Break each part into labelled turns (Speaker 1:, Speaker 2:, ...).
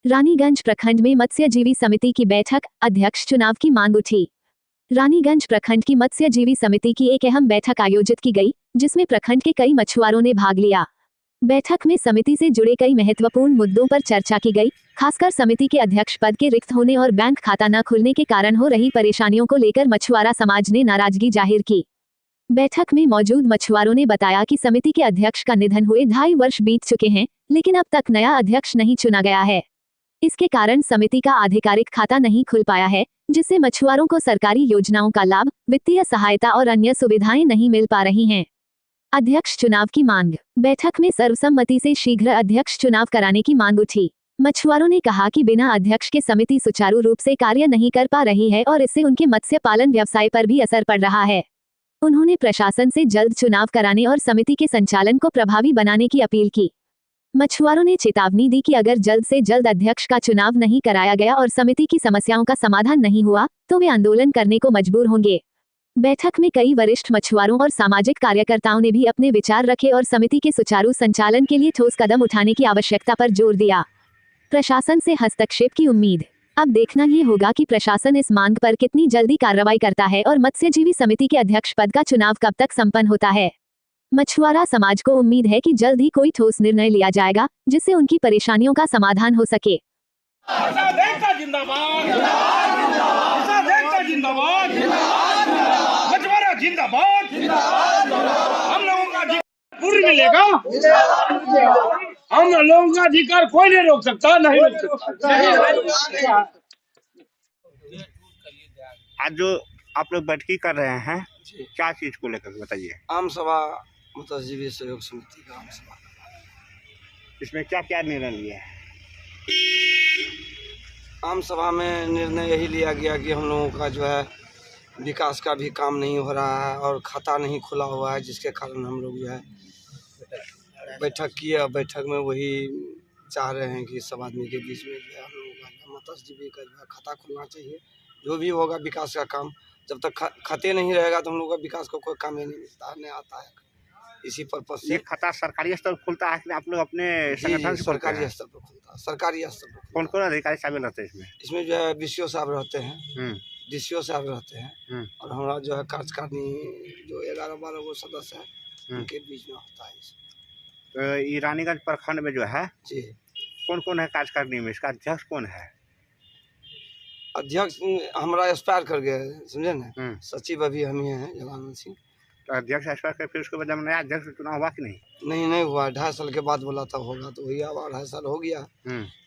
Speaker 1: रानीगंज प्रखंड में मत्स्यजीवी समिति की बैठक, अध्यक्ष चुनाव की मांग उठी। रानीगंज प्रखंड की मत्स्यजीवी समिति की एक अहम बैठक आयोजित की गई, जिसमें प्रखंड के कई मछुआरों ने भाग लिया। बैठक में समिति से जुड़े कई महत्वपूर्ण मुद्दों पर चर्चा की गई, खासकर समिति के अध्यक्ष पद के रिक्त होने और बैंक खाता न खुलने के कारण हो रही परेशानियों को लेकर मछुआरा समाज ने नाराजगी जाहिर की। बैठक में मौजूद मछुआरों ने बताया कि समिति के अध्यक्ष का निधन हुए 2.5 वर्ष बीत चुके हैं, लेकिन अब तक नया अध्यक्ष नहीं चुना गया है। इसके कारण समिति का आधिकारिक खाता नहीं खुल पाया है, जिससे मछुआरों को सरकारी योजनाओं का लाभ, वित्तीय सहायता और अन्य सुविधाएं नहीं मिल पा रही हैं। अध्यक्ष चुनाव की मांग। बैठक में सर्वसम्मति से शीघ्र अध्यक्ष चुनाव कराने की मांग उठी। मछुआरों ने कहा कि बिना अध्यक्ष के समिति सुचारू रूप से कार्य नहीं कर पा रही है और इससे उनके मत्स्य पालन व्यवसाय पर भी असर पड़ रहा है। उन्होंने प्रशासन से जल्द चुनाव कराने और समिति के संचालन को प्रभावी बनाने की अपील की। मछुआरों ने चेतावनी दी कि अगर जल्द से जल्द अध्यक्ष का चुनाव नहीं कराया गया और समिति की समस्याओं का समाधान नहीं हुआ, तो वे आंदोलन करने को मजबूर होंगे। बैठक में कई वरिष्ठ मछुआरों और सामाजिक कार्यकर्ताओं ने भी अपने विचार रखे और समिति के सुचारू संचालन के लिए ठोस कदम उठाने की आवश्यकता पर जोर दिया। प्रशासन से हस्तक्षेप की उम्मीद। अब देखना ये होगा कि प्रशासन इस मांग पर कितनी जल्दी कार्रवाई करता है और मत्स्यजीवी समिति के अध्यक्ष पद का चुनाव कब तक संपन्न होता है। मछुआरा समाज को उम्मीद है कि जल्द ही कोई ठोस निर्णय लिया जाएगा, जिससे उनकी परेशानियों का समाधान हो सके।
Speaker 2: मिलेगा, हम लोगों का अधिकार कोई नहीं रोक सकता, नहीं रोक सकता।
Speaker 3: आज जो आप लोग बैठकी कर रहे हैं, क्या चीज को लेकर बताइए।
Speaker 4: आम सभा मत्स्यजीवी सहयोग समिति का आम सभा।
Speaker 3: इसमें क्या क्या निर्णय लिए हैं?
Speaker 4: आम सभा में निर्णय यही लिया गया कि हम लोगों का जो है विकास का भी काम नहीं हो रहा है और खाता नहीं खुला हुआ है, जिसके कारण हम लोग जो है बैठक किए। बैठक में वही चाह रहे हैं कि सब आदमी के बीच में जो है हम लोगों का मत्स्यजीवी का जो है खाता खुलना चाहिए। जो भी होगा विकास का काम, जब तक खाते नहीं रहेगा तो हम लोग का विकास का कोई काम ही नहीं मिलता, नहीं आता है। इसी पर्पज से
Speaker 3: ये खाता सरकारी स्तर पर खुलता है कि आप लोग अपने संगठन से?
Speaker 4: सरकारी स्तर पर खुलता है, सरकारी स्तर पर।
Speaker 3: कौन कौन अधिकारी शामिल रहते हैं इसमें?
Speaker 4: इसमें जो है बीसीओ साहब रहते हैं, डीसीओ साहब रहते हैं और हमारा जो है कार्यकारिणी जो 11-12 वो सदस्य है, उनके बीच में होता है।
Speaker 3: तो ये रानीगंज प्रखंड में जो है
Speaker 4: जी,
Speaker 3: कौन कौन है कार्यकारिणी में? इसका अध्यक्ष कौन है?
Speaker 4: अध्यक्ष हमारा एक्सपायर कर गया है, समझे ना। सचिव अभी हम ही हैं, जलानंद सिंह।
Speaker 3: तो अध्यक्ष एक्सपायर कर, फिर उसके बाद नया अध्यक्ष चुनाव हुआ कि नहीं?
Speaker 4: नहीं हुआ। 2.5 साल के बाद बोला था होगा, तो वही अब 2.5 साल हो गया।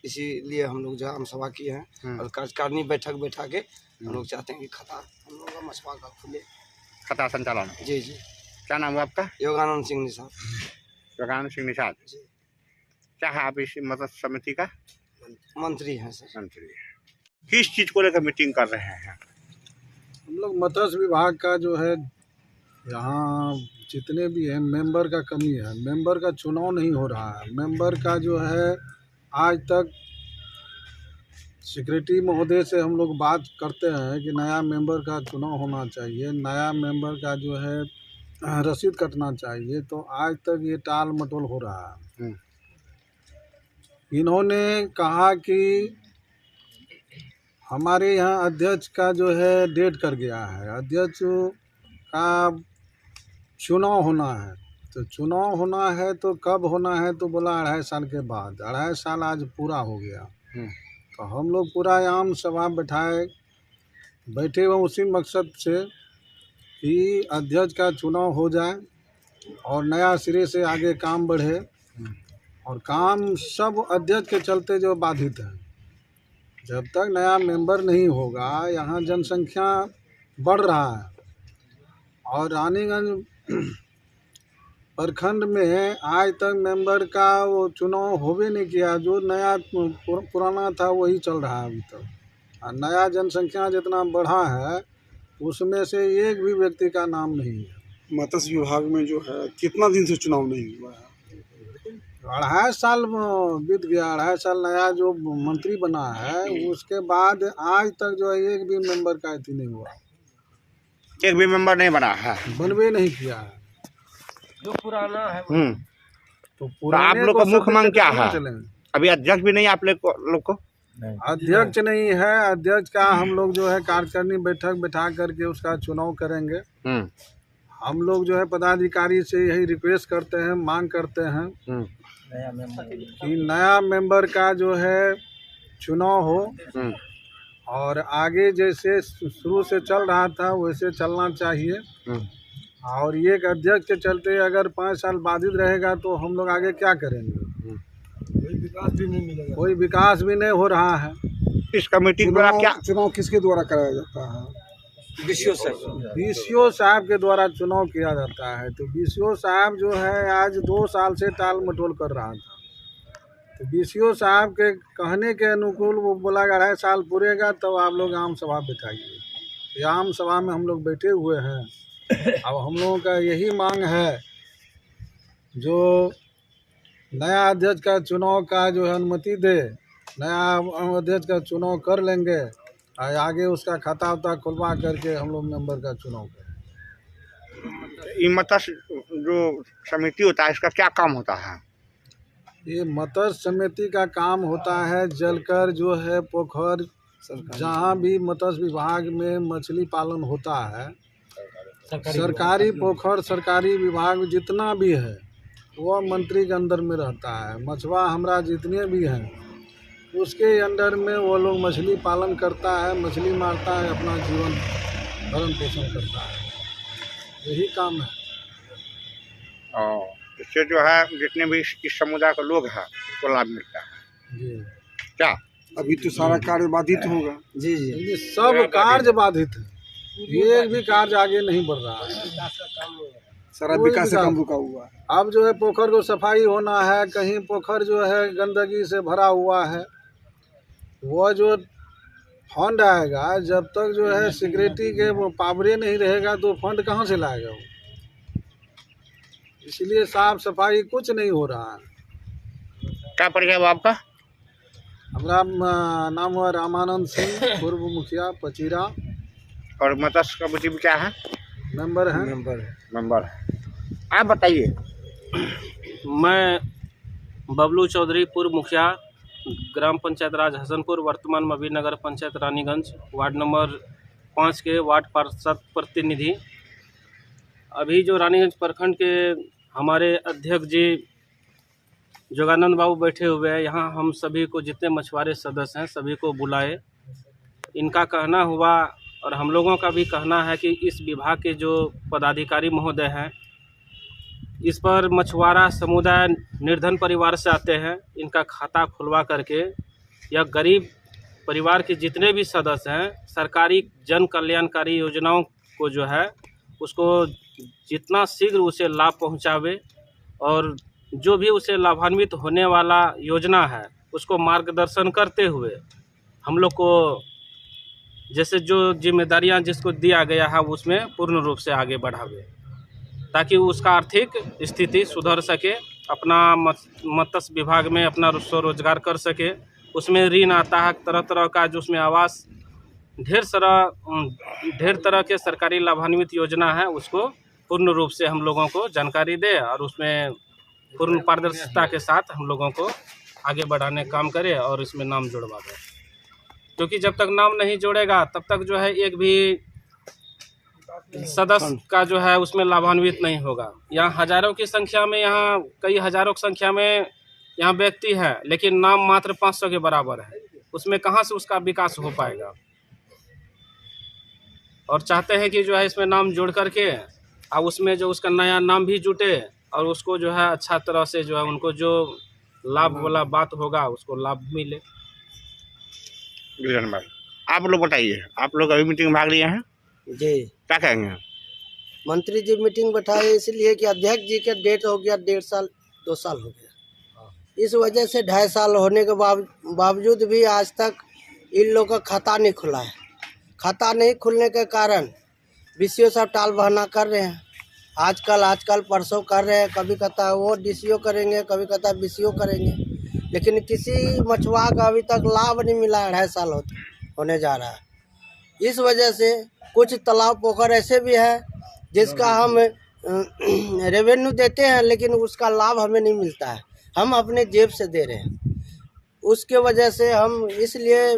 Speaker 4: इसीलिए हम लोग जो आम सभा किए हैं और कार्यकारिणी बैठक बैठा के हम लोग चाहते हैं कि खाता हम लोग का मछुआरा का खुले,
Speaker 3: खाता संचालन।
Speaker 4: जी।
Speaker 3: क्या नाम है आपका?
Speaker 4: योगानंद सिंह निषाद।
Speaker 3: योगानंद सिंह निषाद जी। क्या है आप इस मत्स्य समिति का
Speaker 4: मंत्री हैं सर?
Speaker 3: मंत्री। किस चीज को लेकर मीटिंग कर रहे हैं?
Speaker 5: हम लोग मत्स्य विभाग का जो है यहाँ जितने भी हैं मेंबर का कमी है। मेंबर का चुनाव नहीं हो रहा है। मेंबर का जो है आज तक सेक्रेटरी महोदय से हम लोग बात करते हैं कि नया मेंबर का चुनाव होना चाहिए, नया मेंबर का जो है रसीद कटना चाहिए, तो आज तक ये टाल मटोल हो रहा है। इन्होंने कहा कि हमारे यहाँ अध्यक्ष का जो है डेट कर गया है, अध्यक्ष का चुनाव होना है। तो चुनाव होना है तो कब होना है? तो बोला 2.5 साल के बाद। 2.5 साल आज पूरा हो गया। तो हम लोग पूरा आम सभा बैठे हुए उसी मकसद से कि अध्यक्ष का चुनाव हो जाए और नया सिरे से आगे काम बढ़े। और काम सब अध्यक्ष के चलते जो बाधित है। जब तक नया मेंबर नहीं होगा, यहाँ जनसंख्या बढ़ रहा है और रानीगंज प्रखंड में आज तक मेंबर का वो चुनाव होवे नहीं किया। जो नया पुराना था वही चल रहा है अभी तक। और नया जनसंख्या जितना बढ़ा है उसमें से एक भी व्यक्ति का नाम नहीं है।
Speaker 6: मत्स्य विभाग में जो है कितना दिन से चुनाव नहीं हुआ है?
Speaker 5: 2.5 साल बीत गया। 2.5 साल नया जो मंत्री बना है उसके बाद आज तक जो है एक भी मेंबर का अथी नहीं हुआ।
Speaker 3: एक भी मेंबर नहीं बना है,
Speaker 5: बनवे नहीं किया है।
Speaker 4: जो पुराना है
Speaker 5: तो
Speaker 3: आप लोग का मुख्य मांग क्या है? अभी अध्यक्ष भी नहीं आप लोग को?
Speaker 5: अध्यक्ष नहीं है। अध्यक्ष का हम लोग जो है कार्यकारिणी बैठक बैठा करके उसका चुनाव करेंगे। हम लोग जो है पदाधिकारी से यही रिक्वेस्ट करते हैं, मांग करते हैं कि नया मेंबर का जो है चुनाव हो और आगे जैसे शुरू से चल रहा था वैसे चलना चाहिए। और ये एक अध्यक्ष के चलते अगर 5 साल बाधित रहेगा तो हम लोग आगे क्या करेंगे? कोई विकास भी नहीं हो रहा है।
Speaker 3: इस कमेटी के द्वारा क्या
Speaker 6: चुनाव किसके द्वारा कराया जाता है?
Speaker 5: बीसीओ साहब के द्वारा चुनाव किया जाता है। तो बीसीओ साहब जो है आज 2 साल से टाल मटोल कर रहा था। तो बीसीओ साहब के कहने के अनुकूल वो बोला 2.5 साल पूरेगा तब आप लोग आम सभा बिठाइए। तो आम सभा में हम लोग बैठे हुए हैं। अब हम लोगों का यही मांग है जो नया अध्यक्ष का चुनाव का जो है अनुमति दे, नया अध्यक्ष का चुनाव कर लेंगे और आगे उसका खाता उता खुलवा करके हम लोग मेंबर का चुनाव करें।
Speaker 3: ये मत्स्य जो समिति होता है इसका क्या काम होता है?
Speaker 5: ये मत्स्य समिति का काम होता है जलकर जो है पोखर जहाँ भी मत्स्य विभाग में मछली पालन होता है, सरकारी पोखर सरकारी विभाग जितना भी है वो मंत्री के अंदर में रहता है। मछुआ हमरा जितने भी हैं उसके अंडर में वो लोग मछली पालन करता है, मछली मारता है, अपना जीवन भरण पोषण करता है। यही काम है।
Speaker 3: और इससे जो है जितने भी इस समुदाय के लोग हैं उसको लाभ मिलता है।
Speaker 5: जी
Speaker 3: क्या
Speaker 6: अभी तो सारा कार्य बाधित होगा।
Speaker 4: जी
Speaker 5: ये सब कार्य बाधित है। एक भी कार्य आगे नहीं बढ़ रहा है।
Speaker 6: सारा विकास का काम रुका हुआ है।
Speaker 5: अब जो है पोखर को सफाई होना है, कहीं पोखर जो है गंदगी से भरा हुआ है, वो जो फंड आएगा जब तक जो है सिक्योरिटी के वो पावरे नहीं रहेगा तो फंड कहाँ से लाएगा वो? इसलिए साफ सफाई कुछ नहीं हो रहा है।
Speaker 3: क्या परिचय है आपका?
Speaker 5: हमारा नाम हुआ रामानंद सिंह, पूर्व मुखिया पचीरा,
Speaker 3: और मत्स्य कमेटी में क्या है?
Speaker 5: मेंबर हैं।
Speaker 3: मेंबर है। आप बताइए।
Speaker 7: मैं बबलू चौधरी, पूर्व मुखिया, ग्राम पंचायत राज हसनपुर, वर्तमान में अभी नगर पंचायत रानीगंज, वार्ड नंबर 5 के वार्ड पार्षद प्रतिनिधि। अभी जो रानीगंज प्रखंड के हमारे अध्यक्ष जी जोगानंद बाबू बैठे हुए हैं, यहाँ हम सभी को जितने मछुआरे सदस्य हैं सभी को बुलाए। इनका कहना हुआ और हम लोगों का भी कहना है कि इस विभाग के जो पदाधिकारी महोदय हैं इस पर मछुआरा समुदाय निर्धन परिवार से आते हैं, इनका खाता खुलवा करके या गरीब परिवार के जितने भी सदस्य हैं सरकारी जन कल्याणकारी योजनाओं को जो है उसको जितना शीघ्र उसे लाभ पहुंचावे और जो भी उसे लाभान्वित होने वाला योजना है उसको मार्गदर्शन करते हुए हम लोग को जैसे जो जिम्मेदारियां जिसको दिया गया है उसमें पूर्ण रूप से आगे बढ़ावे ताकि उसका आर्थिक स्थिति सुधर सके, अपना मत्स्य विभाग में अपना स्वरोजगार कर सके। उसमें ऋण आता है तरह तरह का, जो उसमें आवास ढेर तरह के सरकारी लाभान्वित योजना है उसको पूर्ण रूप से हम लोगों को जानकारी दे और उसमें पूर्ण पारदर्शिता के साथ हम लोगों को आगे बढ़ाने काम करे और इसमें नाम जुड़वा दे। क्योंकि जब तक नाम नहीं जोड़ेगा तब तक जो है एक भी सदस्य का जो है उसमें लाभान्वित नहीं होगा। यहाँ हजारों की संख्या में, यहाँ कई हजारों की संख्या में यहाँ व्यक्ति है लेकिन नाम मात्र 500 के बराबर है, उसमें कहाँ से उसका विकास हो पाएगा। और चाहते हैं कि जो है इसमें नाम जोड़ करके और उसमें जो उसका नया नाम भी जुटे और उसको जो है अच्छा तरह से जो है उनको जो लाभ वाला बात होगा उसको लाभ मिले।
Speaker 3: आप लोग बताइए, आप लोग अभी मीटिंग में भाग लिए हैं
Speaker 8: जी।
Speaker 3: क्या कहेंगे?
Speaker 8: मंत्री जी मीटिंग बैठाए इसलिए कि अध्यक्ष जी का डेट हो गया 1.5 साल 2 साल हो गया, इस वजह से 2.5 साल होने के बावजूद भी आज तक इन लोग का खाता नहीं खुला है। खाता नहीं खुलने के कारण बीसीओ साहब टाल बहाना कर रहे हैं। आजकल परसों कर रहे हैं, कभी कहता है वो डीसीओ करेंगे, कभी कहता है बीसीओ करेंगे, लेकिन किसी मछुआ का अभी तक लाभ नहीं मिला है। 2.5 साल होने जा रहा है। इस वजह से कुछ तालाब पोखर ऐसे भी है जिसका हम रेवेन्यू देते हैं लेकिन उसका लाभ हमें नहीं मिलता है, हम अपने जेब से दे रहे हैं। उसके वजह से हम इसलिए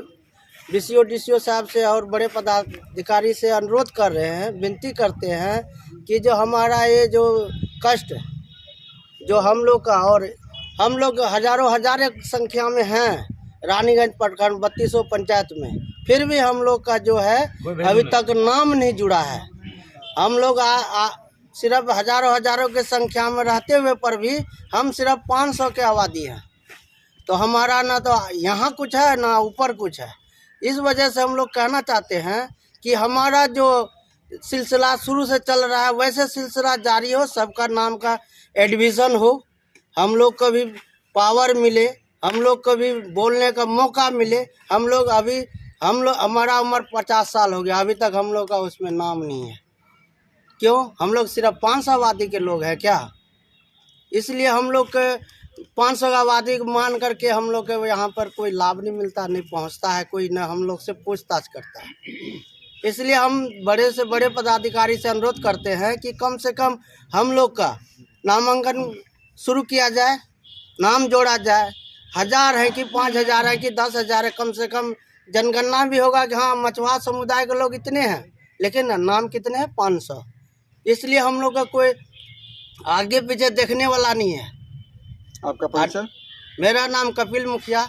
Speaker 8: बीसीओ डीसीओ साहब से और बड़े पदाधिकारी से अनुरोध कर रहे हैं, विनती करते हैं कि जो हमारा ये जो कष्ट जो हम लोग का, और हम लोग हजारों संख्या में हैं रानीगंज प्रखंड 3200 पंचायत में, फिर भी हम लोग का जो है अभी तक नाम नहीं जुड़ा है। हम लोग सिर्फ हजारों के संख्या में रहते हुए पर भी हम सिर्फ 500 के आबादी हैं। तो हमारा ना तो यहाँ कुछ है ना ऊपर कुछ है। इस वजह से हम लोग कहना चाहते हैं कि हमारा जो सिलसिला शुरू से चल रहा है वैसे सिलसिला जारी हो, सबका नाम का एडमिशन हो, हम लोग को भी पावर मिले, हम लोग को भी बोलने का मौका मिले। हमारा उम्र 50 साल हो गया, अभी तक हम लोग का उसमें नाम नहीं है। क्यों? हम लोग सिर्फ 500 आबादी के लोग हैं क्या? इसलिए हम लोग के 500 आबादी को मान करके हम लोग के यहाँ पर कोई लाभ नहीं मिलता, नहीं पहुँचता है कोई, न हम लोग से पूछताछ करता है। इसलिए हम बड़े से बड़े पदाधिकारी से अनुरोध करते हैं कि कम से कम हम लोग का नामांकन शुरू किया जाए, नाम जोड़ा जाए। 1000 है कि 5000 है कि 10,000 है, कम से कम जनगणना भी होगा कि हाँ मछुआरा समुदाय के लोग इतने हैं, लेकिन नाम कितने हैं? 500। इसलिए हम लोग का कोई आगे पीछे देखने वाला नहीं है।
Speaker 6: आपका परिचय?
Speaker 8: मेरा नाम कपिल मुखिया,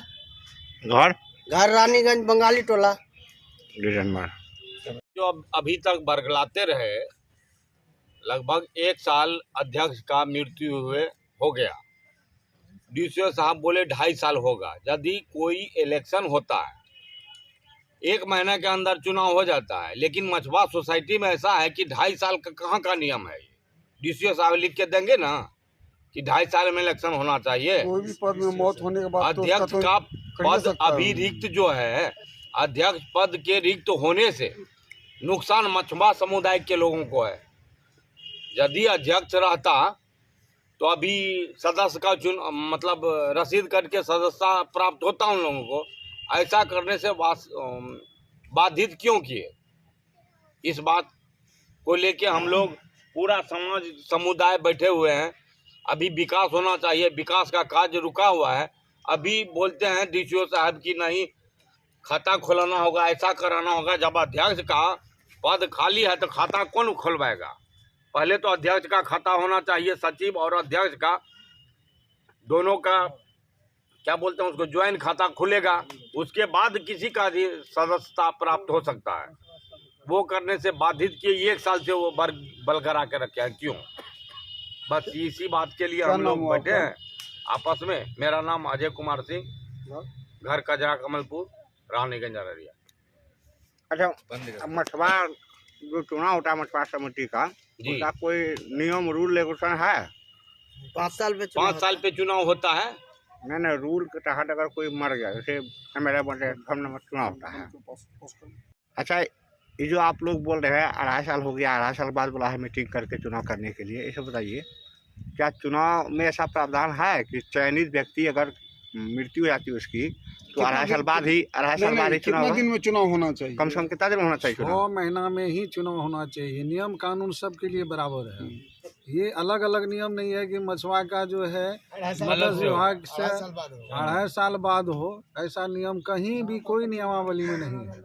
Speaker 3: घर
Speaker 8: रानीगंज बंगाली टोला।
Speaker 9: जो अभी तक बरगलाते रहे, लगभग 1 साल अध्यक्ष का मृत्यु हुए हो गया। डीसीओ साहब बोले 2.5 साल होगा। यदि कोई इलेक्शन होता है 1 महीने के अंदर चुनाव हो जाता है, लेकिन मछुआ सोसाइटी में ऐसा है कि 2.5 साल का कहाँ का नियम है। डीसीओ साहब लिख के देंगे ना कि 2.5 साल में इलेक्शन होना चाहिए।
Speaker 6: कोई भी पद में मौत होने के बाद
Speaker 9: अध्यक्ष का पद अभी रिक्त जो है, अध्यक्ष पद के रिक्त होने से नुकसान मछुआ समुदाय के लोगों को है। यदि अध्यक्ष रहता तो अभी सदस्य का मतलब रसीद करके सदस्यता प्राप्त होता उन लोगों को। ऐसा करने से बाधित क्यों किए? इस बात को लेके हम लोग पूरा समाज समुदाय बैठे हुए हैं। अभी विकास होना चाहिए, विकास का कार्य रुका हुआ है। अभी बोलते हैं डीसीओ साहब की नहीं, खाता खुलाना होगा, ऐसा कराना होगा। जब अध्यक्ष का पद खाली है तो खाता कौन खुलवाएगा? पहले तो अध्यक्ष का खाता होना चाहिए, सचिव और अध्यक्ष का दोनों का क्या बोलते हैं उसको ज्वाइंट खाता खुलेगा, उसके बाद किसी का भी सदस्यता प्राप्त हो सकता है। वो करने से बाधित किए 1 साल से वो बरकरार के रखे हैं। क्यों? बस इसी बात के लिए हम लोग बैठे हैं आपस में। मेरा नाम अजय कुमार सिंह, घर कजरा कमलपुर, रानीगंज अररिया।
Speaker 3: अच्छा, मछुआ जो चुनाव होता है मछुआरा समिति का, उसका कोई नियम रूल रेगुलेशन है?
Speaker 8: 5 साल पे
Speaker 9: 5 साल पे चुनाव होता है।
Speaker 3: नहीं, रूल के तहत अगर कोई मर गया, जैसे मेरे बड़े हम चुनाव होता है। अच्छा, ये जो आप लोग बोल रहे हैं 2.5 साल हो गया, 2.5 साल बाद बोला है मीटिंग करके चुनाव करने के लिए, ऐसे बताइए क्या चुनाव में ऐसा प्रावधान है कि चयनित व्यक्ति अगर मृत्यु हो जाती है उसकी तो 2.5 साल बाद ही
Speaker 6: कितना दिन में चुनाव होना चाहिए?
Speaker 3: कम से कम कितना दिन होना चाहिए?
Speaker 5: 6 महीना में ही चुनाव होना चाहिए। नियम कानून सबके लिए बराबर है। ये अलग अलग नियम नहीं है कि मछुआ का जो है मत्स्य विभाग से 2.5 साल बाद हो, ऐसा नियम कहीं भी कोई नियमावली में नहीं है।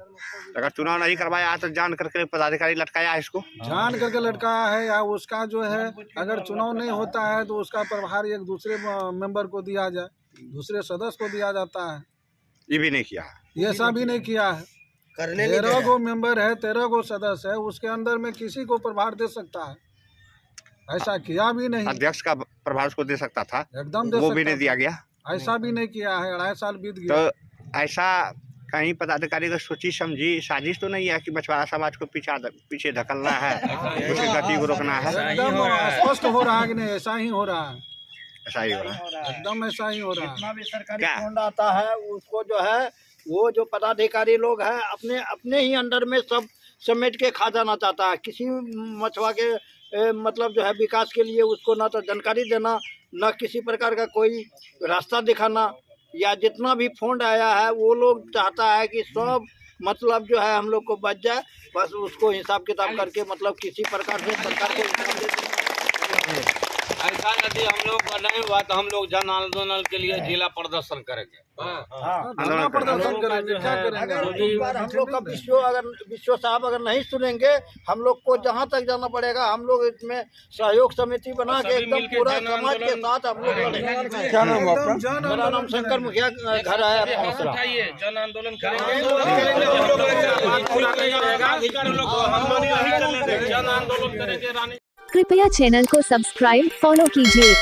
Speaker 3: अगर चुनाव नहीं करवाया तो जान करके पदाधिकारी लटकाया है इसको,
Speaker 5: जान करके लटकाया है, या उसका जो है अगर चुनाव नहीं होता है तो उसका प्रभार एक दूसरे मेंबर को दिया जाए, दूसरे सदस्य को दिया जाता है।
Speaker 3: ये भी नहीं किया है,
Speaker 5: ये सब भी नहीं किया है। 13 गो मेंबर है, 13 गो सदस्य है, उसके अंदर में किसी को प्रभार दे सकता है, ऐसा किया भी नहीं।
Speaker 3: अध्यक्ष का प्रभार उसको दे सकता था,
Speaker 5: एकदम दे
Speaker 3: वो
Speaker 5: सकता
Speaker 3: भी नहीं दिया
Speaker 5: था।
Speaker 3: गया,
Speaker 5: ऐसा भी नहीं किया है। 2.5 साल बीत गया।
Speaker 3: तो ऐसा कहीं पदाधिकारी को सोची समझी साजिश तो नहीं है कि मछुआरा समाज को पीछे धकलना है, उसकी गति को रोकना है?
Speaker 5: एकदम स्पष्ट हो रहा है कि नहीं, ऐसा ही हो रहा है,
Speaker 3: ऐसा ही हो रहा है,
Speaker 5: एकदम ऐसा ही हो रहा है।
Speaker 8: जितना भी सरकारी फंड आता है उसको जो है वो जो पदाधिकारी लोग हैं अपने ही अंडर में सब समेट के खा जाना चाहता है। किसी मछुआ के मतलब जो है विकास के लिए उसको ना तो जानकारी देना, न किसी प्रकार का कोई रास्ता दिखाना, या जितना भी फंड आया है वो लोग चाहता है कि सब मतलब जो है हम लोग को बच जाए, बस उसको हिसाब किताब करके मतलब किसी प्रकार से सरकार को हिसाब दे देना।
Speaker 9: ऐसा यदि हम लोग का नहीं हुआ तो हम लोग जन आंदोलन के लिए जिला प्रदर्शन करेंगे।
Speaker 5: धरना प्रदर्शन करेंगे, क्या करेंगे?
Speaker 8: अगर इस बार हम लोग का विश्व साहब अगर नहीं सुनेंगे, हम लोग को जहाँ तक जाना पड़ेगा, हम लोग इसमें सहयोग समिति बना के एकदम पूरा समाज के साथ हम लोग लड़ेंगे।
Speaker 6: क्या नाम है आपका?
Speaker 8: मेरा नाम शंकर मुखिया, घर है पहुंचला।
Speaker 7: जन आंदोलन
Speaker 1: कृपया चैनल को सब्सक्राइब फॉलो कीजिए।